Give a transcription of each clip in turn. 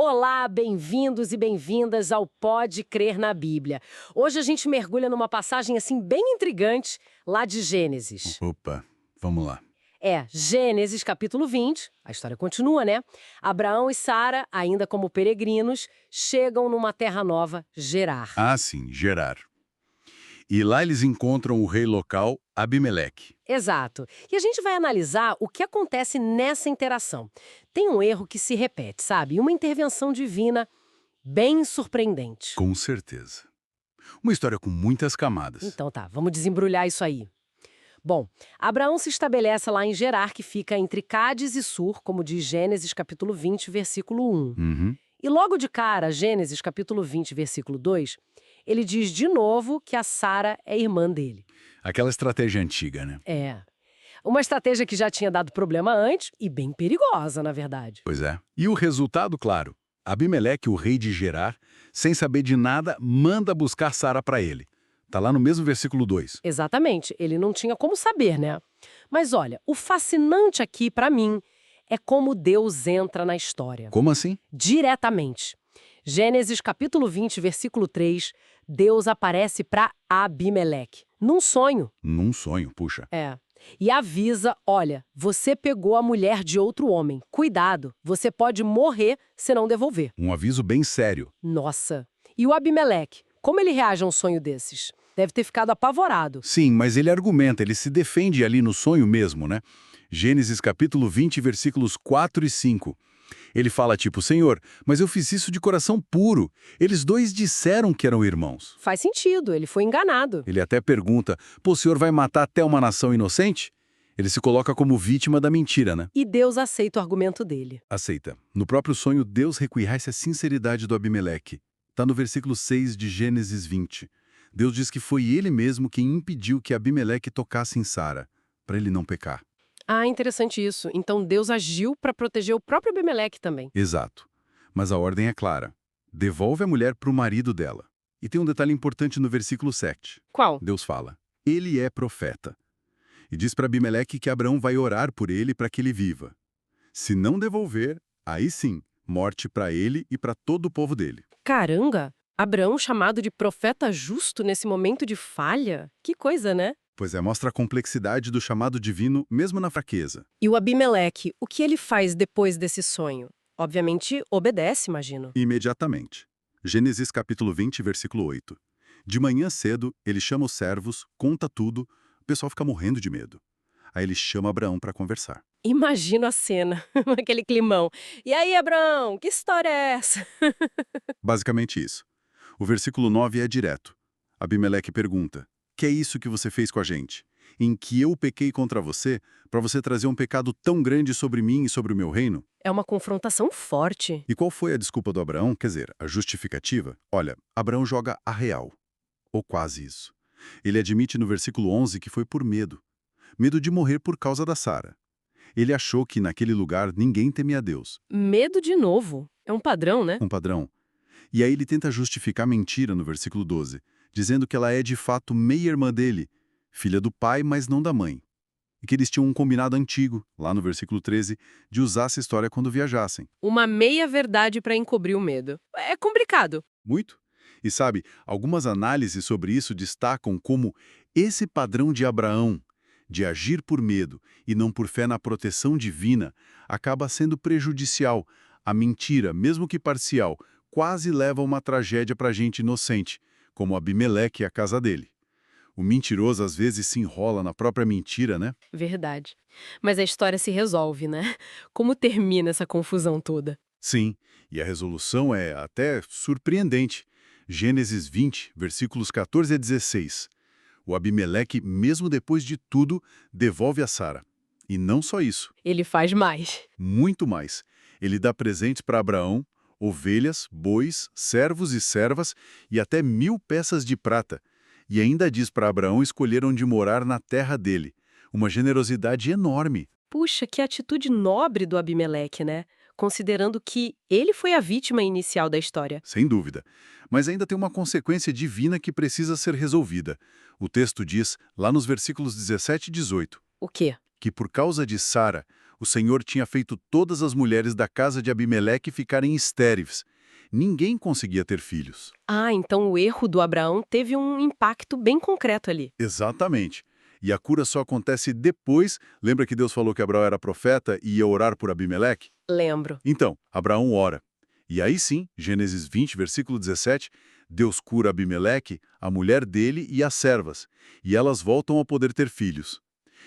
Olá, bem-vindos e bem-vindas ao Pode Crer na Bíblia. Hoje a gente mergulha numa passagem assim bem intrigante lá de Gênesis. Opa, vamos lá. Gênesis capítulo 20, a história continua, né? Abraão e Sara, ainda como peregrinos, chegam numa terra nova, Gerar. Ah, sim, Gerar. E lá eles encontram o rei local, Abimeleque. Exato. E a gente vai analisar o que acontece nessa interação. Tem um erro que se repete, sabe? Uma intervenção divina bem surpreendente. Com certeza. Uma história com muitas camadas. Então tá, vamos desembrulhar isso aí. Bom, Abraão se estabelece lá em Gerar, que fica entre Cádiz e Sur, como diz Gênesis capítulo 20, versículo 1. Uhum. E logo de cara, Gênesis capítulo 20, versículo 2, ele diz de novo que a Sara é irmã dele. Aquela estratégia antiga, né? É. Uma estratégia que já tinha dado problema antes e bem perigosa, na verdade. Pois é. E o resultado, claro. Abimeleque, o rei de Gerar, sem saber de nada, manda buscar Sara para ele. Tá lá no mesmo versículo 2. Exatamente, ele não tinha como saber, né? Mas olha, o fascinante aqui, pra mim, é como Deus entra na história. Como assim? Diretamente. Gênesis capítulo 20, versículo 3, Deus aparece para Abimeleque, num sonho. Num sonho, puxa. E avisa, olha, você pegou a mulher de outro homem, cuidado, você pode morrer se não devolver. Um aviso bem sério. Nossa, e o Abimeleque, como ele reage a um sonho desses? Deve ter ficado apavorado. Sim, mas ele argumenta, ele se defende ali no sonho mesmo, né? Gênesis capítulo 20, versículos 4 e 5. Ele fala tipo, Senhor, mas eu fiz isso de coração puro. Eles dois disseram que eram irmãos. Faz sentido, ele foi enganado. Ele até pergunta, pô, o senhor vai matar até uma nação inocente? Ele se coloca como vítima da mentira, né? E Deus aceita o argumento dele. Aceita. No próprio sonho, Deus reconhece a sinceridade do Abimeleque. Está no versículo 6 de Gênesis 20. Deus diz que foi ele mesmo quem impediu que Abimeleque tocasse em Sara, para ele não pecar. Ah, interessante isso. Então Deus agiu para proteger o próprio Abimeleque também. Exato. Mas a ordem é clara. Devolve a mulher para o marido dela. E tem um detalhe importante no versículo 7. Qual? Deus fala, ele é profeta. E diz para Abimeleque que Abraão vai orar por ele para que ele viva. Se não devolver, aí sim, morte para ele e para todo o povo dele. Caramba! Abraão chamado de profeta justo nesse momento de falha? Que coisa, né? Pois é, mostra a complexidade do chamado divino mesmo na fraqueza. E o Abimeleque, o que ele faz depois desse sonho? Obviamente, obedece, imagino. Imediatamente. Gênesis capítulo 20, versículo 8. De manhã cedo, ele chama os servos, conta tudo, o pessoal fica morrendo de medo. Aí ele chama Abraão para conversar. Imagino a cena, aquele climão. E aí, Abraão, que história é essa? Basicamente isso. O versículo 9 é direto. Abimeleque pergunta, que é isso que você fez com a gente? Em que eu pequei contra você, para você trazer um pecado tão grande sobre mim e sobre o meu reino? É uma confrontação forte. E qual foi a desculpa do Abraão? Quer dizer, a justificativa? Olha, Abraão joga a real. Ou quase isso. Ele admite no versículo 11 que foi por medo. Medo de morrer por causa da Sara. Ele achou que naquele lugar ninguém temia a Deus. Medo de novo. É um padrão, né? Um padrão. E aí ele tenta justificar a mentira no versículo 12, dizendo que ela é de fato meia-irmã dele, filha do pai, mas não da mãe. E que eles tinham um combinado antigo, lá no versículo 13, de usar essa história quando viajassem. Uma meia-verdade para encobrir o medo. É complicado. Muito. E sabe, algumas análises sobre isso destacam como esse padrão de Abraão, de agir por medo e não por fé na proteção divina, acaba sendo prejudicial. A mentira, mesmo que parcial, quase leva a uma tragédia para gente inocente, como Abimeleque e a casa dele. O mentiroso às vezes se enrola na própria mentira, né? Verdade. Mas a história se resolve, né? Como termina essa confusão toda? Sim, e a resolução é até surpreendente. Gênesis 20, versículos 14 a 16. O Abimeleque, mesmo depois de tudo, devolve a Sara. E não só isso. Ele faz mais. Muito mais. Ele dá presentes para Abraão, ovelhas, bois, servos e servas e até 1000 peças de prata. E ainda diz para Abraão escolher onde morar na terra dele. Uma generosidade enorme. Puxa, que atitude nobre do Abimeleque, né? Considerando que ele foi a vítima inicial da história. Sem dúvida. Mas ainda tem uma consequência divina que precisa ser resolvida. O texto diz, lá nos versículos 17 e 18, O quê? que por causa de Sara, O Senhor tinha feito todas as mulheres da casa de Abimeleque ficarem estéreis. Ninguém conseguia ter filhos. Ah, então o erro do Abraão teve um impacto bem concreto ali. Exatamente. E a cura só acontece depois. Lembra que Deus falou que Abraão era profeta e ia orar por Abimeleque? Lembro. Então, Abraão ora. E aí sim, Gênesis 20, versículo 17, Deus cura Abimeleque, a mulher dele e as servas, e elas voltam a poder ter filhos.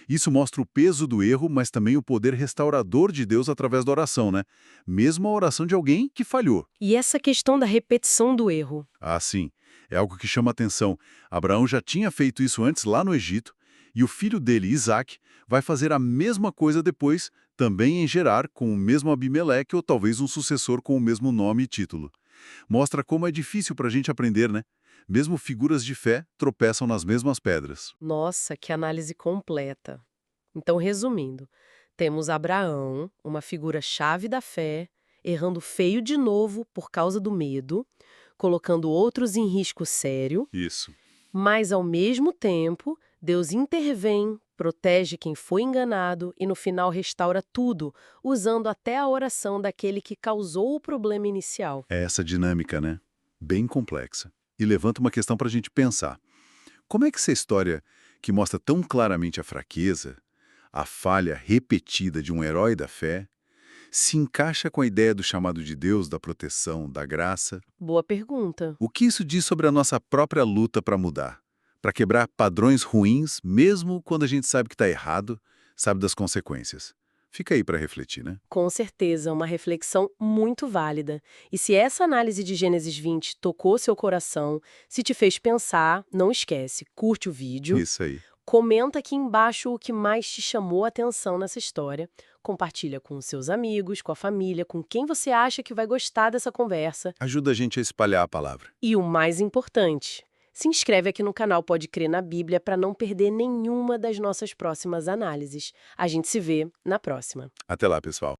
Isso mostra o peso do erro, mas também o poder restaurador de Deus através da oração, né? Mesmo a oração de alguém que falhou. E essa questão da repetição do erro? Ah, sim. É algo que chama atenção. Abraão já tinha feito isso antes lá no Egito, e o filho dele, Isaac, vai fazer a mesma coisa depois, também em Gerar, com o mesmo Abimeleque ou talvez um sucessor com o mesmo nome e título. Mostra como é difícil para a gente aprender, né? Mesmo figuras de fé tropeçam nas mesmas pedras. Nossa, que análise completa. Então, resumindo, temos Abraão, uma figura-chave da fé, errando feio de novo por causa do medo, colocando outros em risco sério, Isso. mas, ao mesmo tempo, Deus intervém, protege quem foi enganado e, no final, restaura tudo, usando até a oração daquele que causou o problema inicial. É essa dinâmica, né? Bem complexa. E levanta uma questão para a gente pensar. Como é que essa história, que mostra tão claramente a fraqueza, a falha repetida de um herói da fé, se encaixa com a ideia do chamado de Deus, da proteção, da graça? Boa pergunta. O que isso diz sobre a nossa própria luta para mudar? Para quebrar padrões ruins, mesmo quando a gente sabe que está errado, sabe das consequências? Fica aí para refletir, né? Com certeza, uma reflexão muito válida. E se essa análise de Gênesis 20 tocou seu coração, se te fez pensar, não esquece, curte o vídeo, Isso aí. comenta aqui embaixo o que mais te chamou a atenção nessa história, compartilha com os seus amigos, com a família, com quem você acha que vai gostar dessa conversa. Ajuda a gente a espalhar a palavra. E o mais importante, se inscreve aqui no canal Pode Crer na Bíblia para não perder nenhuma das nossas próximas análises. A gente se vê na próxima. Até lá, pessoal.